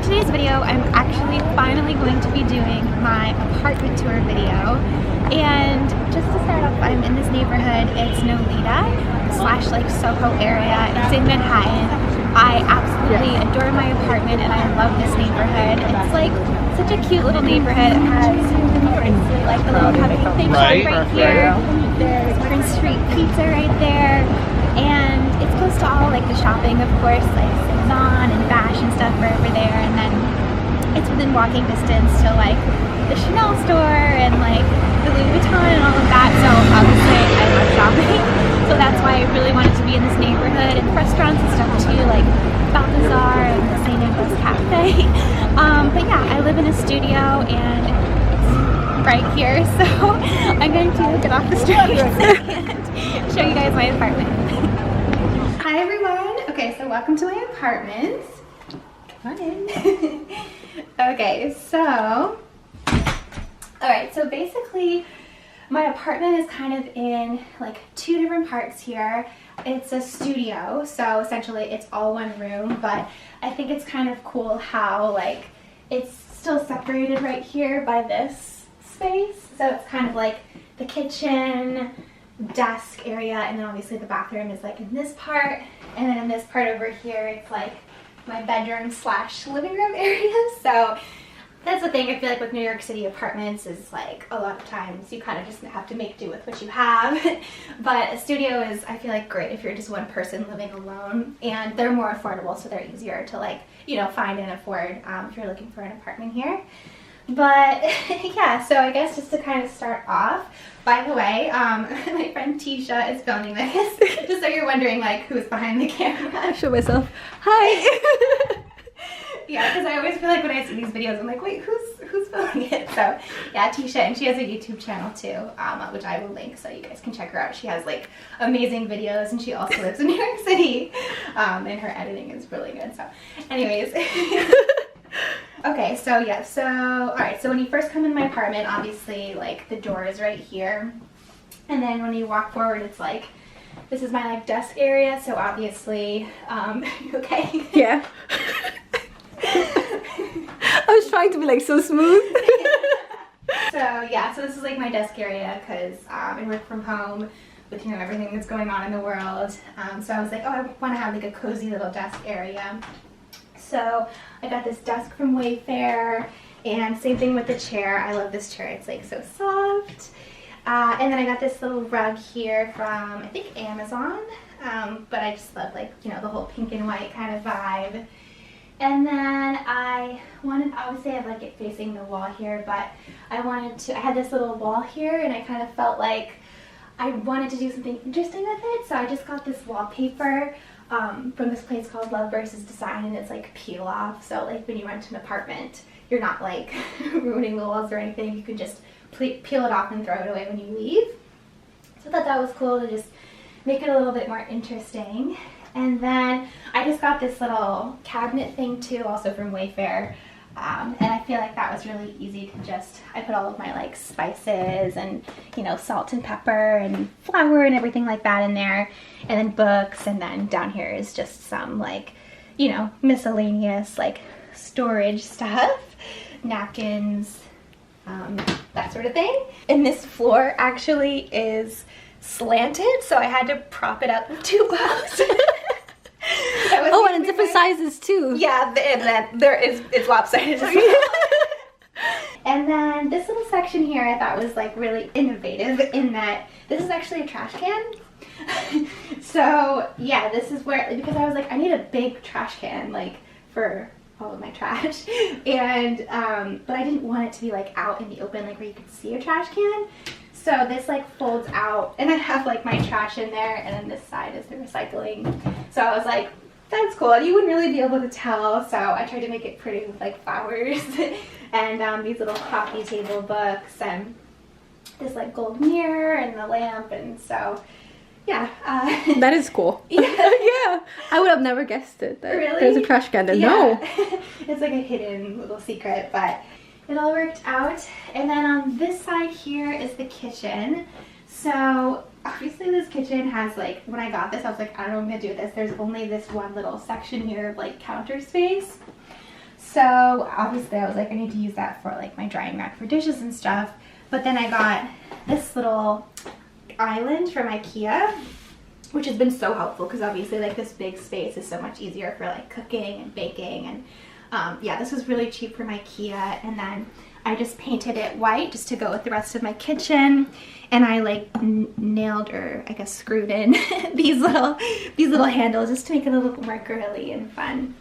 today's video, I'm actually finally going to be doing my apartment tour video. And just to start off, I'm in this neighborhood. It's Nolita slash like SoHo area. It's in Manhattan. I absolutely adore my apartment and I love this neighborhood. It's like such a cute little neighborhood. It has like the little cupcake shop right here. There's Spring Street Pizza right there. And it's close to all like the shopping, of course, like Saison and fashion stuff are over there. And then it's within walking distance to like the Chanel store and like the Louis Vuitton and all of that. So obviously I love shopping. So that's why I really wanted to be in this neighborhood, and restaurants and stuff too, like Balthazar and the St. Nicholas Cafe. But yeah, I live in a studio and it's right here. So I'm going to get off the street and show you guys my apartment. Hi everyone. Okay, so welcome to my apartment. Come on in. Okay, so alright, so basically my apartment is kind of in like two different parts here. It's a studio, so essentially it's all one room, but I think it's kind of cool how like it's still separated right here by this space. So it's kind of like the kitchen, desk area, and then obviously the bathroom is like in this part, and then in this part over here it's like my bedroom slash living room area. So that's the thing, I feel like with New York City apartments is like a lot of times you kind of just have to make do with what you have. But a studio is, I feel like, great if you're just one person living alone, and they're more affordable, so they're easier to like, you know, find and afford if you're looking for an apartment here. But yeah, so I guess just to kind of start off, by the way, my friend Tisha is filming this, just so you're wondering like who's behind the camera. I'll show myself. Hi! Yeah, because I always feel like when I see these videos, I'm like, wait, who's filming it? So yeah, Tisha, and she has a YouTube channel too, which I will link so you guys can check her out. She has like amazing videos, and she also lives in New York City, and her editing is really good. So anyways. Okay, so yeah, so alright, so when you first come in my apartment, obviously like the door is right here, and then when you walk forward, it's like, this is my like desk area, so obviously, okay? Yeah. I was trying to be like so smooth. So yeah, so this is like my desk area because I work from home with, you know, everything that's going on in the world. So I was like, oh, I want to have like a cozy little desk area. So I got this desk from Wayfair, and same thing with the chair. I love this chair. It's like so soft. And then I got this little rug here from, I think, Amazon. But I just love like, you know, the whole pink and white kind of vibe. And then I wanted, obviously I have like it facing the wall here, but I had this little wall here, and I kind of felt like I wanted to do something interesting with it. So I just got this wallpaper from this place called Love vs. Design, and it's like peel off. So like when you rent an apartment, you're not like ruining the walls or anything. You can just peel it off and throw it away when you leave. So I thought that was cool to just make it a little bit more interesting. And then I just got this little cabinet thing too, also from Wayfair. And I feel like that was really easy to just, I put all of my like spices and, you know, salt and pepper and flour and everything like that in there. And then books, and then down here is just some like, you know, miscellaneous like storage stuff, napkins, that sort of thing. And this floor actually is slanted, so I had to prop it up with two posts. Oh, and in different sizes too. Yeah, and then it's lopsided as well. And then this little section here I thought was like really innovative in that this is actually a trash can. So yeah, this is where, because I was like, I need a big trash can like for all of my trash, and but I didn't want it to be like out in the open, like where you could see a trash can. So this like folds out, and I have like my trash in there, and then this side is the recycling. So I was like, that's cool. And you wouldn't really be able to tell, so I tried to make it pretty with like flowers and these little coffee table books, and this like gold mirror and the lamp, and so yeah. That is cool. Yeah. Yeah. I would have never guessed it. That really? There's a trash can there. Yeah. No. It's like a hidden little secret, but it all worked out. And then on this side here is the kitchen. So obviously this kitchen has like, when I got this, I was like, I don't know what I'm gonna do with this. There's only this one little section here of like counter space. So obviously I was like, I need to use that for like my drying rack for dishes and stuff. But then I got this little island from IKEA, which has been so helpful because obviously like this big space is so much easier for like cooking and baking. And yeah, this was really cheap from IKEA. And then I just painted it white just to go with the rest of my kitchen. And I like nailed, or I guess screwed in these little handles just to make it a little more girly and fun.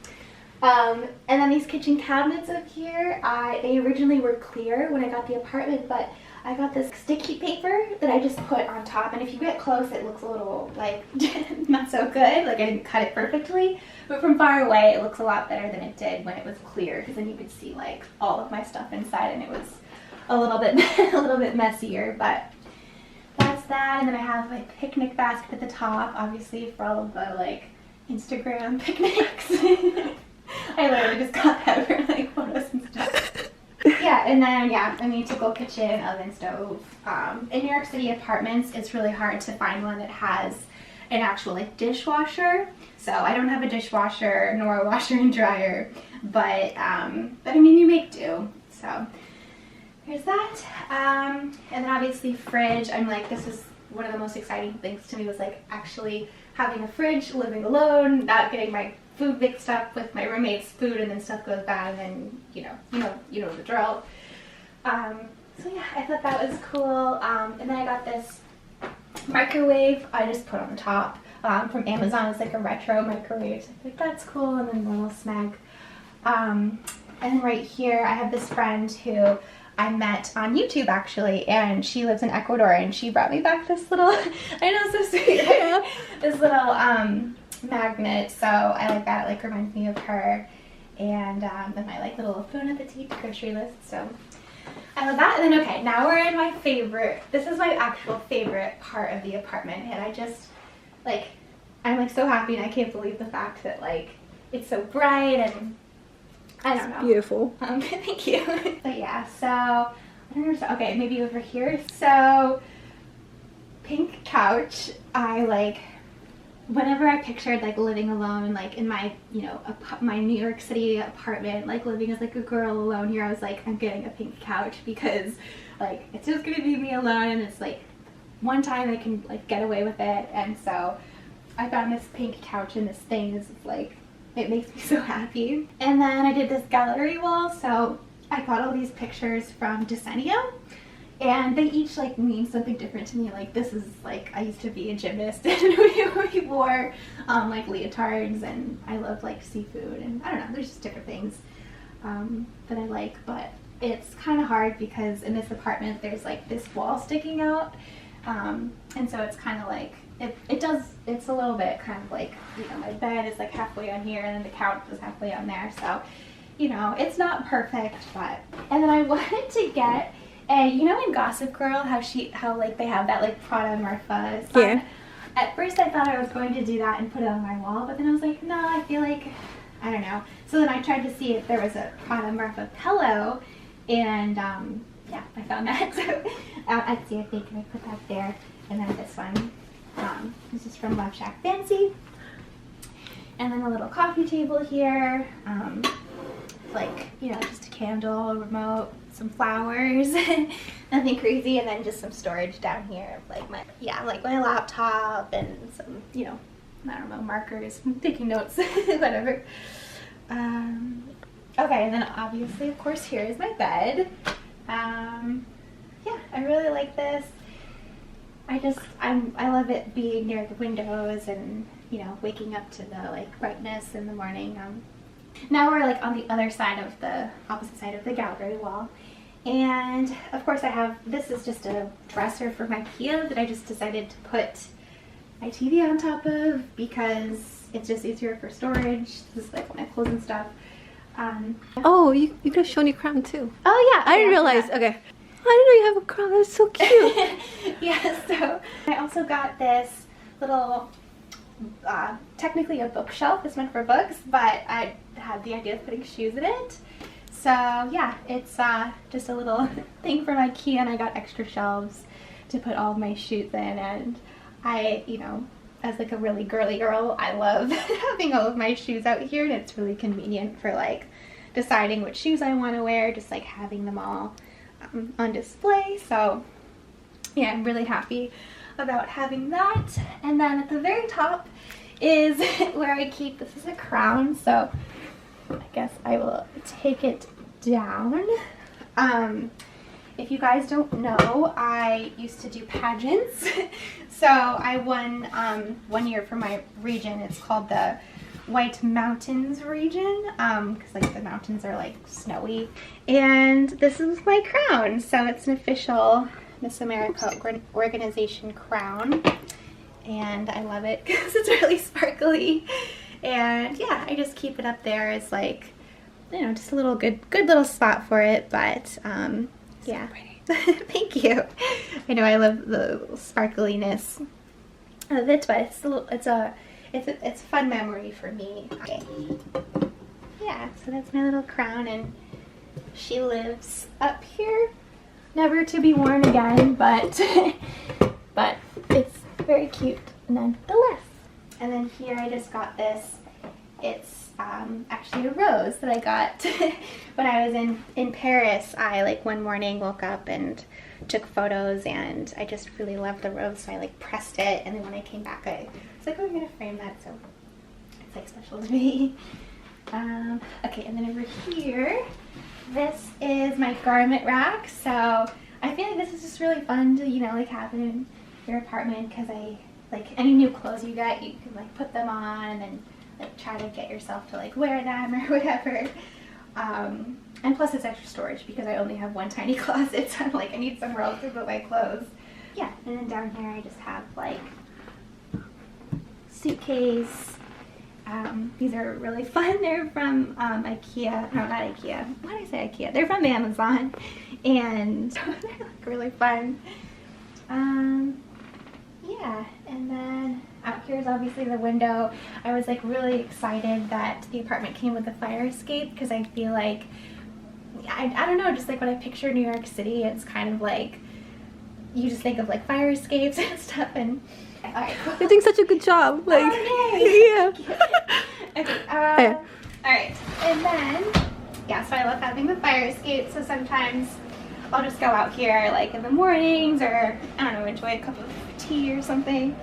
And then these kitchen cabinets up here, they originally were clear when I got the apartment, but I got this sticky paper that I just put on top, and if you get close it looks a little like not so good, like I didn't cut it perfectly, but from far away it looks a lot better than it did when it was clear, because then you could see like all of my stuff inside and it was a little bit a little bit messier. But that's that. And then I have a picnic basket at the top, obviously for all of the like Instagram picnics. I literally just got that for like photos and stuff. Yeah, and then yeah, I mean, typical kitchen, oven, stove. In New York City apartments, it's really hard to find one that has an actual like dishwasher. So I don't have a dishwasher nor a washer and dryer, but I mean, you make do. So there's that. And then obviously fridge. I'm like, this is one of the most exciting things to me, was like actually having a fridge, living alone, not getting my food mixed up with my roommate's food, and then stuff goes bad, and then you know the drill. So yeah, I thought that was cool. And then I got this microwave I just put on the top from Amazon. It's like a retro microwave. So I think that's cool. And then one little snag. And then right here I have this friend who I met on YouTube actually, and she lives in Ecuador, and she brought me back this little I know, so sweet. Yeah. This little magnet, so I like that. It like reminds me of her. And then my like little Bon Appetit grocery list, so I love that. And then okay, now we're in my favorite, this is my actual favorite part of the apartment, and I just like, I'm like so happy, and I can't believe the fact that like it's so bright, and I don't know. Beautiful. Thank you. But yeah, so I don't know, okay, maybe over here. So pink couch. I like, whenever I pictured like living alone, like in my, you know, my New York City apartment, like living as like a girl alone here, I was like, I'm getting a pink couch, because like it's just gonna be me alone, and it's like one time I can like get away with it. And so I found this pink couch, and this thing is like, it makes me so happy. And then I did this gallery wall, so I got all these pictures from Decennial, and they each like mean something different to me. Like this is like, I used to be a gymnast, and we wore like leotards, and I love like seafood, and I don't know, there's just different things that I like. But it's kind of hard because in this apartment there's like this wall sticking out, and so it's kind of like, it's a little bit kind of like, you know, my bed is like halfway on here, and then the couch is halfway on there, so you know, it's not perfect. But, and then I wanted to get a, you know in Gossip Girl how like they have that like Prada Marfa sign? Yeah. At first I thought I was going to do that and put it on my wall, but then I was like, no, I feel like, I don't know. So then I tried to see if there was a Prada Marfa pillow, and yeah, I found that. So Etsy, I think, and I put that there. And then this one, this is from Love Shack Fancy. And then a little coffee table here, like, you know, just a candle, a remote, some flowers, nothing crazy, and then just some storage down here, like my, yeah, like my laptop and some, you know, I don't know, markers, taking notes, whatever. Okay, and then obviously, of course, here is my bed. Yeah, I really like this. I love it being near the windows, and you know, waking up to the like brightness in the morning. Now we're like on the other side of the opposite side of the gallery wall, and of course I have, this is just a dresser from IKEA that I just decided to put my TV on top of because it's just easier for storage. This is like my clothes and stuff. Oh, you could have shown your crown too. Oh yeah, I didn't realize. Yeah. Okay. I didn't know you have a crown. That's so cute. Yeah, so I also got this little, technically a bookshelf. It's meant for books, but I had the idea of putting shoes in it. So yeah, it's just a little thing from IKEA, and I got extra shelves to put all of my shoes in. And I, you know, as like a really girly girl, I love having all of my shoes out here, and it's really convenient for like deciding what shoes I want to wear, just like having them all on display. So yeah, I'm really happy about having that. And then at the very top is where I keep, this is a crown, so I guess I will take it down. If you guys don't know, I used to do pageants. So I won 1 year for my region. It's called the White Mountains region, because like the mountains are like snowy. And this is my crown. So it's an official Miss America organization crown. And I love it because it's really sparkly. And yeah, I just keep it up there as like, you know, just a little good little spot for it. But yeah. Thank you. I know I love the sparkliness of it, but it's a fun memory for me. Okay. Yeah, so that's my little crown, and she lives up here, never to be worn again, but but it's very cute nonetheless. And then here I just got this. It's actually a rose that I got when I was in Paris. I like one morning woke up and took photos, and I just really loved the rose, so I like pressed it, and then when I came back I was like, oh, I'm gonna frame that, so it's like special to me. Okay, and then over here, this is my garment rack. So I feel like this is just really fun to, you know, like have in your apartment, because I like any new clothes you get, you can like put them on and like try to get yourself to like wear them or whatever. And plus it's extra storage because I only have one tiny closet, so I'm like, I need somewhere else to put my clothes. Yeah, and then down here I just have like suitcase. These are really fun. They're from IKEA. No, not IKEA. Why did I say IKEA? They're from Amazon, and they're like really fun. Yeah, and then out here is obviously the window. I was like really excited that the apartment came with a fire escape, because I feel like, I don't know, just like when I picture New York City, it's kind of like, you just think of like fire escapes and stuff, and alright, cool. You're doing such a good job. Like, oh, yeah. Okay, alright, and then, yeah, so I love having the fire escape, so sometimes I'll just go out here like in the mornings, or I don't know, enjoy a cup of tea or something.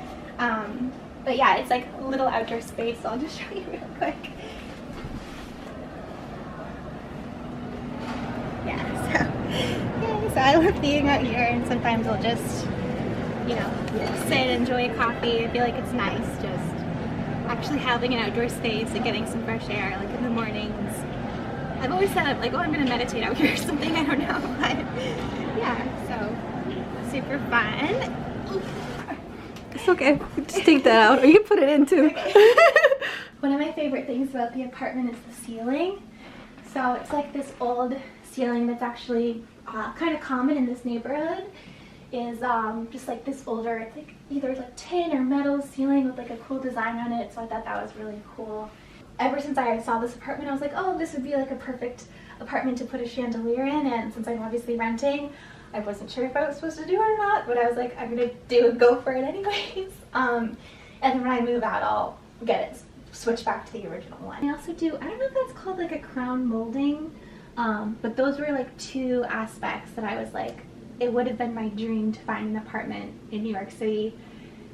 But yeah, it's like a little outdoor space, so I'll just show you real quick. Yeah, so I love being out here, and sometimes I'll just, you know, sit, enjoy a coffee. I feel like it's nice just actually having an outdoor space and getting some fresh air, like in the mornings. I've always said like, oh, I'm gonna meditate out here or something, I don't know, but yeah, so super fun. It's okay. Just take that out, or you can put it in too. Okay. One of my favorite things about the apartment is the ceiling. So it's like this old ceiling that's actually kind of common in this neighborhood. Is just like this older, it's like either like tin or metal ceiling with like a cool design on it. So I thought that was really cool. Ever since I saw this apartment, I was like, oh, this would be like a perfect apartment to put a chandelier in. And since I'm obviously renting, I wasn't sure if I was supposed to do it or not, but I was like, I'm gonna go for it anyways. And then when I move out, I'll get it switched back to the original one. I also do, I don't know if that's called like a crown molding, but those were like two aspects that I was like, it would have been my dream to find an apartment in New York City,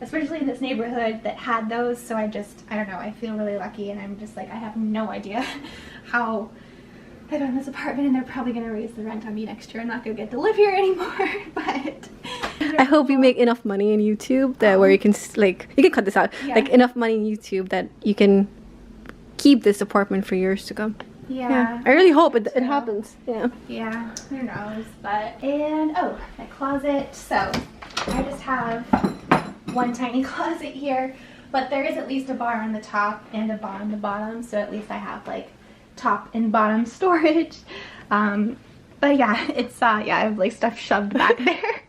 especially in this neighborhood that had those. So I don't know, I feel really lucky, and I'm just like, I have no idea how I found this apartment, and they're probably gonna raise the rent on me next year. I'm not gonna get to live here anymore, but I hope you make enough money in YouTube that where you can like, you can cut this out, yeah, like enough money in YouTube that you can keep this apartment for years to come. Yeah, I really hope it happens. Yeah, who knows, but, and oh, my closet. So I just have one tiny closet here, but there is at least a bar on the top and a bar on the bottom, so at least I have like top and bottom storage. But yeah, it's yeah, I have like stuff shoved back there.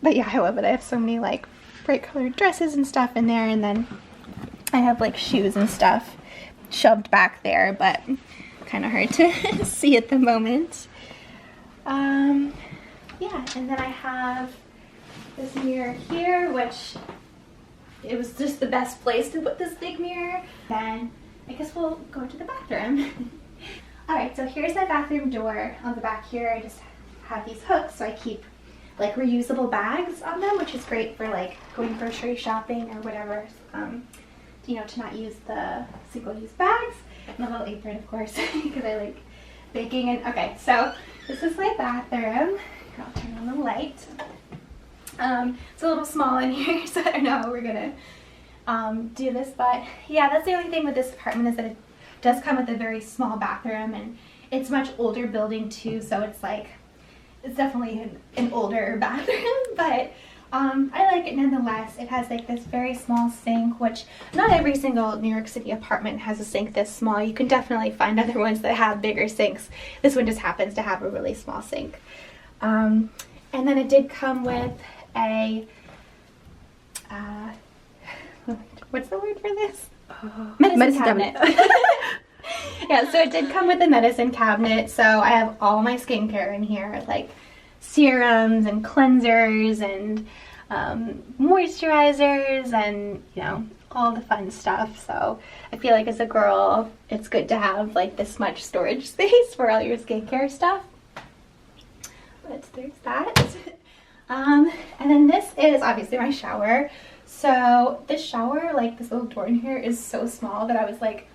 But yeah, I love it. I have so many like bright colored dresses and stuff in there, and then I have like shoes and stuff shoved back there, but kind of hard to see at the moment. Yeah, and then I have this mirror here, which it was just the best place to put this big mirror. Then I guess we'll go to the bathroom. Alright, so here's my bathroom door. On the back here, I just have these hooks, so I keep like reusable bags on them, which is great for like going grocery shopping or whatever. You know, to not use the single-use bags. And a little apron, of course, because I like baking. And okay, so this is my bathroom. I'll turn on the light. It's a little small in here, so I don't know how we're gonna do this, but yeah, that's the only thing with this apartment is that it does come with a very small bathroom, and it's much older building too, so it's like, it's definitely an older bathroom, but I like it nonetheless. It has like this very small sink, which not every single New York City apartment has a sink this small. You can definitely find other ones that have bigger sinks. This one just happens to have a really small sink. And then it did come with a, what's the word for this? Medicine cabinet. Yeah, so it did come with a medicine cabinet, so I have all my skincare in here, like serums and cleansers and moisturizers and, you know, all the fun stuff. So I feel like as a girl, it's good to have like this much storage space for all your skincare stuff. But there's that. And then this is obviously my shower. So this shower, like this little door in here, is so small that I was like,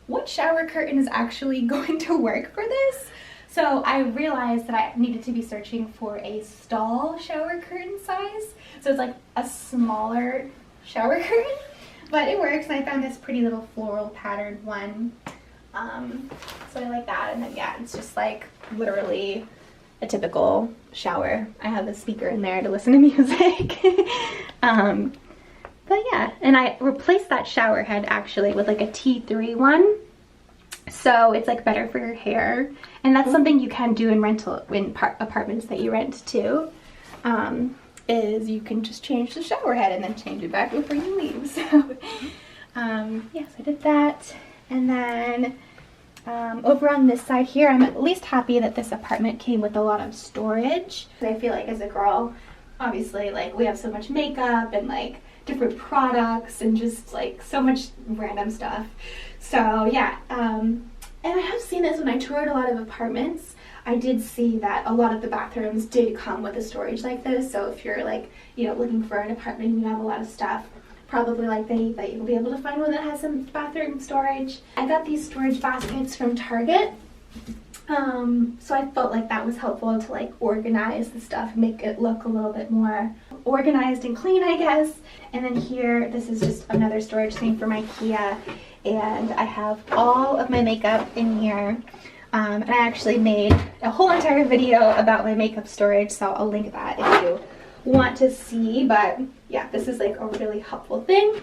what shower curtain is actually going to work for this? So I realized that I needed to be searching for a stall shower curtain size. So it's like a smaller shower curtain, but it works. And I found this pretty little floral patterned one. So I like that. And then yeah, it's just like literally a typical shower. I have the speaker in there to listen to music. But yeah, and I replaced that shower head actually with like a T3 one. So it's like better for your hair. And that's something you can do in apartments that you rent too. Is you can just change the shower head and then change it back before you leave. So yes, I did that. And then over on this side here, I'm at least happy that this apartment came with a lot of storage. I feel like as a girl, obviously, like we have so much makeup and like different products and just like so much random stuff. So yeah, and I have seen this when I toured a lot of apartments. I did see that a lot of the bathrooms did come with a storage like this. So if you're like, you know, looking for an apartment and you have a lot of stuff, probably like that you'll be able to find one that has some bathroom storage. I got these storage baskets from Target. So I felt like that was helpful to like organize the stuff, make it look a little bit more organized and clean, I guess. And then here, this is just another storage thing for my Kia, and I have all of my makeup in here. And I actually made a whole entire video about my makeup storage, so I'll link that if you want to see. But yeah, this is like a really helpful thing.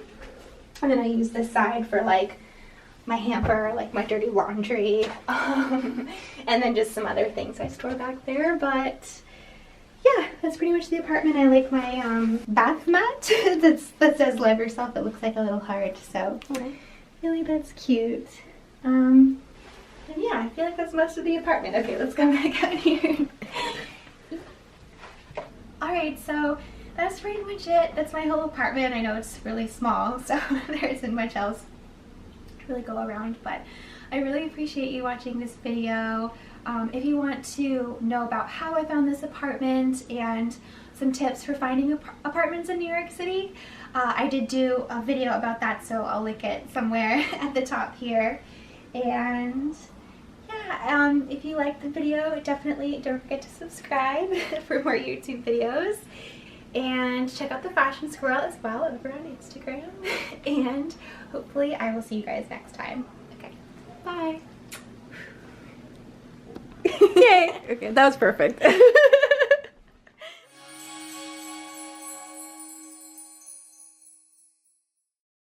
And then I use this side for like my hamper, like my dirty laundry, and then just some other things I store back there. But yeah, that's pretty much the apartment. I like my bath mat that says love yourself. It looks like a little heart, so I feel like that's cute. And yeah, I feel like that's most of the apartment. Okay, let's go back out here. Alright, so that's pretty much it. That's my whole apartment. I know it's really small, so there isn't much else to really go around, but I really appreciate you watching this video. If you want to know about how I found this apartment and some tips for finding apartments in New York City, I did do a video about that, so I'll link it somewhere at the top here. And yeah, if you liked the video, definitely don't forget to subscribe for more YouTube videos. And check out the Fashion Squirrel as well over on Instagram. And hopefully I will see you guys next time. Okay, bye. Yay! Okay, that was perfect.